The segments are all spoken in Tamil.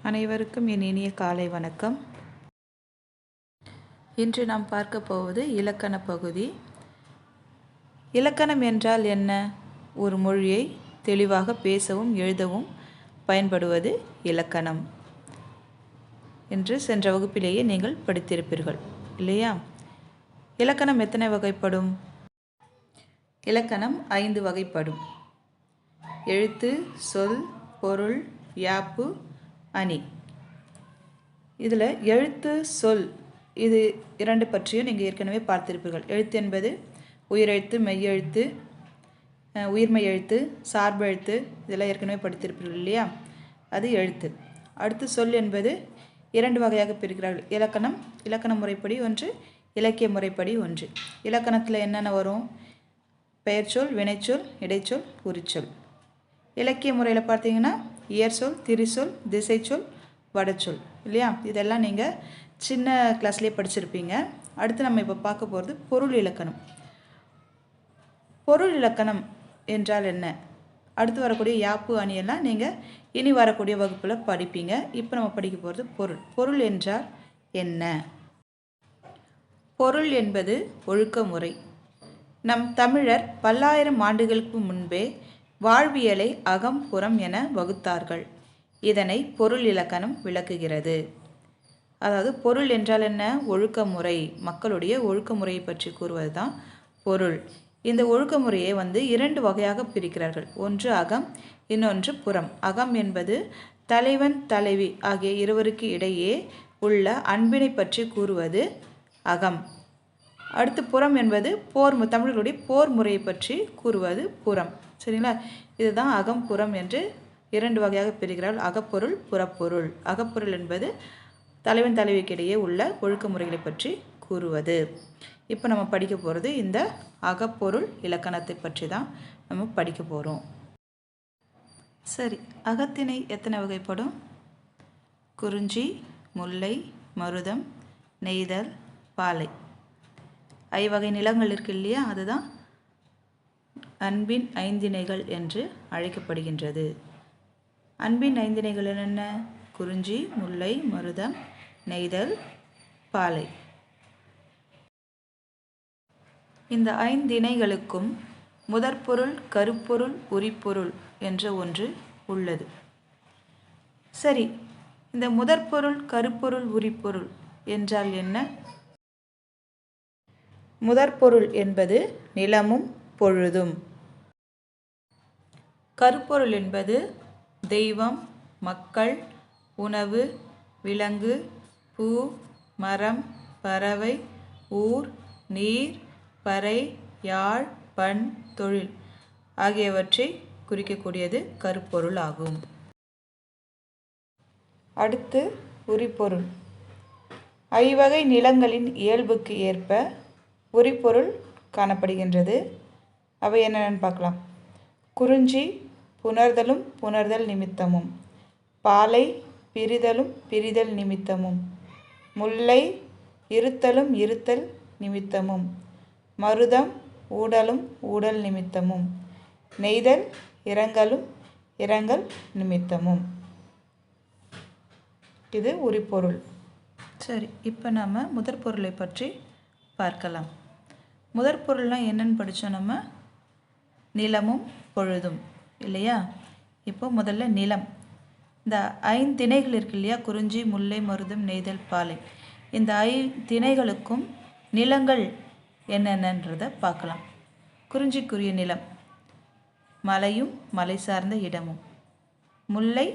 அனைவருக்கும் என் இனிய காலை வணக்கம். இன்று நாம் பார்க்க போவது இலக்கண பகுதி. இலக்கணம் என்றால் என்ன? ஒரு மொழியை தெளிவாக பேசவும் எழுதவும் பயன்படுவது இலக்கணம் என்று சென்ற வகுப்பிலேயே நீங்கள் படித்திருப்பீர்கள் இல்லையா? இலக்கணம் எத்தனை வகைப்படும்? இலக்கணம் 5 வகைப்படும். எழுத்து, சொல், பொருள், யாப்பு, அணி. இதில் எழுத்து, சொல் இது 2 பற்றியும் நீங்கள் ஏற்கனவே பார்த்திருப்பீர்கள். எழுத்து என்பது உயிரெழுத்து, மெய்யெழுத்து, உயிர்மெய் எழுத்து, சார்பெழுத்து இதெல்லாம் ஏற்கனவே படித்திருப்பீர்கள் இல்லையா? அது எழுத்து. அடுத்து சொல் என்பது 2 வகையாக பிரிக்கிறார்கள். இலக்கண முறைப்படி ஒன்று, இலக்கிய முறைப்படி ஒன்று. இலக்கணத்தில் என்னென்ன வரும்? பெயர்ச்சொல், வினைச்சொல், இடைச்சொல், உரிச்சொல். இலக்கிய முறையில் பார்த்தீங்கன்னா இயற்சொல், திரிசொல், திசைச்சொல், வடச்சொல் இல்லையா? இதெல்லாம் நீங்கள் சின்ன கிளாஸ்லேயே படிச்சிருப்பீங்க. அடுத்து நம்ம இப்போ பார்க்க போகிறது பொருள் இலக்கணம். பொருள் இலக்கணம் என்றால் என்ன? அடுத்து வரக்கூடிய யாப்பு, அணியெல்லாம் நீங்கள் இனி வரக்கூடிய வகுப்பில் படிப்பீங்க. இப்போ நம்ம படிக்க போகிறது பொருள். பொருள் என்றால் என்ன? பொருள் என்பது ஒழுக்க முறை. நம் தமிழர் பல்லாயிரம் ஆண்டுகளுக்கு முன்பே வாழ்வியலை அகம் புறம் என வகுத்தார்கள். இதனை பொருள் இலக்கணம் விளக்குகிறது. அதாவது பொருள் என்றால் என்ன? ஒழுக்க முறை. மக்களுடைய ஒழுக்க முறையை பற்றி கூறுவது தான் பொருள். இந்த ஒழுக்க முறையை 2 வகையாக பிரிக்கிறார்கள். ஒன்று அகம், இன்னொன்று புறம். அகம் என்பது தலைவன் தலைவி ஆகிய இருவருக்கு இடையே உள்ள அன்பினை பற்றி கூறுவது அகம். அடுத்து புறம் என்பது தமிழர்களுடைய போர் முறையை பற்றி கூறுவது புறம். சரிங்களா? இதுதான் அகம் புறம் என்று 2 வகையாக பிரிக்கிறார்கள். அகப்பொருள், புறப்பொருள். அகப்பொருள் என்பது தலைவன் தலைவிக்கிடையே உள்ள ஒழுக்க முறைகளை பற்றி கூறுவது. இப்போ நம்ம படிக்க போகிறது இந்த அகப்பொருள் இலக்கணத்தை பற்றி தான் நம்ம படிக்க போகிறோம். சரி, அகத்திணை எத்தனை வகைப்படும்? குறிஞ்சி, முல்லை, மருதம், நெய்தல், பாலை. ஐவகை நிலங்கள் இருக்கு இல்லையா? அதுதான் அன்பின் 5 திணைகள் என்று அழைக்கப்படுகின்றது. அன்பின் 5 திணைகள் என்னென்ன? குறிஞ்சி, முல்லை, மருதம், நெய்தல், பாலை. இந்த 5 திணைகளுக்கும் முதற்பொருள், கருப்பொருள், உரிப்பொருள் என்ற ஒன்று உள்ளது. சரி, இந்த முதற்பொருள், கருப்பொருள், உரிப்பொருள் என்றால் என்ன? முதற்பொருள் என்பது நிலமும் பொழுதும். கருப்பொருள் என்பது தெய்வம், மக்கள், உணவு, விலங்கு, பூ, மரம், பறவை, ஊர், நீர், பறை, யாழ், பண், தொழில் ஆகியவற்றை குறிக்கக்கூடியது கருப்பொருள் ஆகும். அடுத்து உரிப்பொருள். ஐவகை நிலங்களின் இயல்புக்கு ஏற்ப உரிப்பொருள் காணப்படுகின்றது. அவை என்னென்னு பார்க்கலாம். குறிஞ்சி புணர்தலும் புணர்தல் நிமித்தமும், பாலை பிரிதலும் பிரிதல் நிமித்தமும், முல்லை இருத்தலும் இருத்தல் நிமித்தமும், மருதம் ஊடலும் ஊடல் நிமித்தமும், நெய்தல் இரங்கலும் இரங்கல் நிமித்தமும். இது உரிப்பொருள். சரி, இப்போ நம்ம முதற்பொருளை பற்றி பார்க்கலாம். முதற்பொருள்லாம் என்னன்னு படித்தோம் நம்ம? நிலமும் பொழுதும் இல்லையா? இப்போ முதல்ல நிலம். இந்த 5 திணைகள் இருக்கு இல்லையா? குறிஞ்சி, முல்லை, மருதம், நெய்தல், பாலை. இந்த 5 திணைகளுக்கும் நிலங்கள் என்னென்னன்றதை பார்க்கலாம். குறிஞ்சிக்குரிய நிலம் மலையும் மலை சார்ந்த இடமும், முல்லை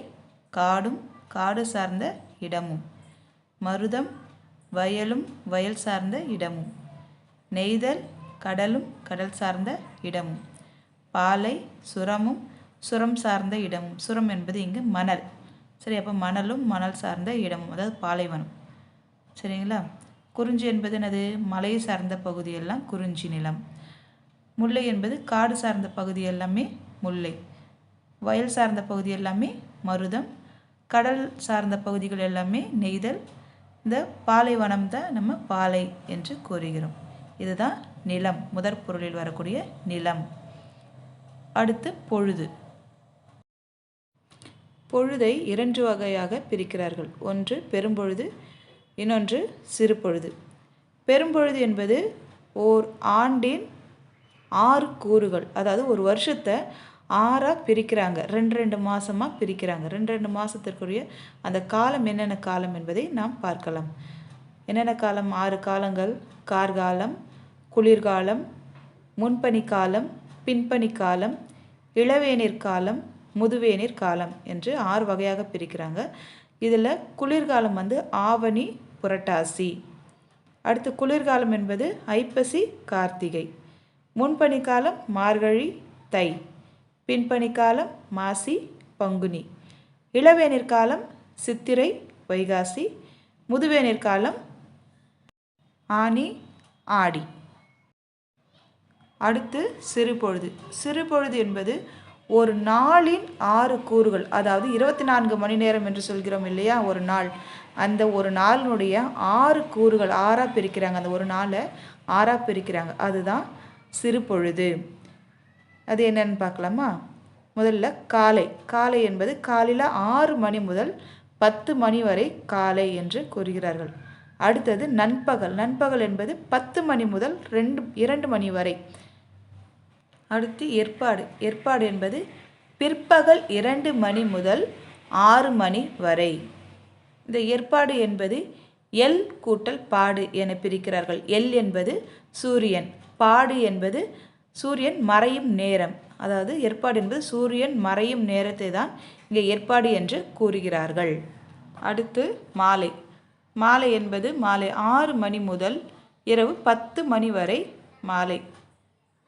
காடும் காடு சார்ந்த இடமும், மருதம் வயலும் வயல் சார்ந்த இடமும், நெய்தல் கடலும் கடல் சார்ந்த இடமும், பாலை சுரமும் சுரம் சார்ந்த இடமும். சுரம் என்பது இங்கு மணல். சரி, அப்போ மணலும் மணல் சார்ந்த இடமும், அதாவது பாலைவனம். சரிங்களா? குறிஞ்சி என்பது என்னது? மலை சார்ந்த பகுதியெல்லாம் குறிஞ்சி நிலம். முல்லை என்பது காடு சார்ந்த பகுதி எல்லாமே முல்லை. வயல் சார்ந்த பகுதி எல்லாமே மருதம். கடல் சார்ந்த பகுதிகள் எல்லாமே நெய்தல். இந்த பாலைவனம் தான் நம்ம பாலை என்று கூறுகிறோம். இதுதான் நிலம், முதற்பொருளில் வரக்கூடிய நிலம். அடுத்து பொழுது. பொழுதை 2 வகையாக பிரிக்கிறார்கள். ஒன்று பெரும்பொழுது, இன்னொன்று சிறுபொழுது. பெரும்பொழுது என்பது ஓர் ஆண்டின் 6 கூறுகள். அதாவது ஒரு வருஷத்தை 6ஆக பிரிக்கிறாங்க. 2 மாதமாக பிரிக்கிறாங்க. 2 மாதத்திற்குரிய அந்த காலம் என்னென்ன காலம் என்பதை நாம் பார்க்கலாம். என்னென்ன காலம்? 6 காலங்கள்: கார்காலம், குளிர்காலம், முன்பனிக்காலம், பின்பனிக்காலம், இளவேநீர் காலம், முதுவேநீர் காலம் என்று 6 வகையாக பிரிக்கிறாங்க. இதில் குளிர்காலம் ஆவணி, புரட்டாசி. அடுத்து குளிர்காலம் என்பது ஐப்பசி, கார்த்திகை. முன்பனிக்காலம் மார்கழி, தை. பின்பனிக்காலம் மாசி, பங்குனி. இளவேநீர் காலம் சித்திரை, வைகாசி. முதுவேநீர் காலம் ஆனி, ஆடி. அடுத்து சிறுபொழுது. சிறுபொழுது என்பது ஒரு நாளின் 6 கூறுகள். அதாவது 24 மணி நேரம் என்று சொல்கிறோம் இல்லையா ஒரு நாள். அந்த ஒரு நாளினுடைய 6 கூறுகள் 6ஆக பிரிக்கிறாங்க. அந்த ஒரு நாளை 6ஆக பிரிக்கிறாங்க. அதுதான் சிறுபொழுது. அது என்னன்னு பார்க்கலாமா? முதல்ல காலை. காலை என்பது காலையில் 6 மணி முதல் 10 மணி வரை காலை என்று கூறுகிறார்கள். அடுத்தது நண்பகல். நண்பகல் என்பது 10 மணி முதல் 2 மணி வரை. அடுத்து ஏற்பாடு. ஏற்பாடு என்பது பிற்பகல் 2 மணி முதல் 6 மணி வரை. இந்த ஏற்பாடு என்பது எல் கூட்டல் பாடு என பிரிக்கிறார்கள். எல் என்பது சூரியன், பாடு என்பது சூரியன் மறையும் நேரம். அதாவது ஏற்பாடு என்பது சூரியன் மறையும் நேரத்தை தான் இங்கே ஏற்பாடு என்று கூறுகிறார்கள். அடுத்து மாலை. மாலை என்பது மாலை 6 மணி முதல் இரவு 10 மணி வரை மாலை.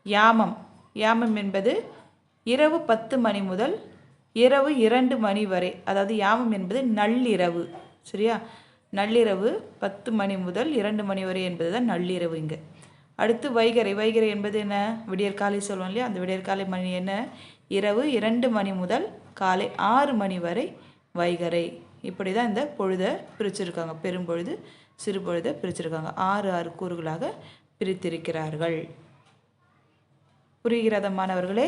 யாமம். யாமம் என்பது இரவு 10 மணி முதல் இரவு 2 மணி வரை. அதாவது யாமம் என்பது நள்ளிரவு. சரியா? நள்ளிரவு 10 மணி முதல் 2 மணி வரை என்பது தான் நள்ளிரவு இங்கே. அடுத்து வைகறை. வைகறை என்பது என்ன? விடியற்காலை சொல்லுவோம் இல்லையா? அந்த விடியற்காலை மணி என்ன? இரவு 2 மணி முதல் காலை 6 மணி வரை வைகறை. இப்படி தான் இந்த பொழுதை பிரிச்சிருக்காங்க. பெரும்பொழுது, சிறுபொழுதை பிரிச்சிருக்காங்க. 6 கூறுகளாக பிரித்திருக்கிறார்கள். புரிகிறதா மாணவர்களே?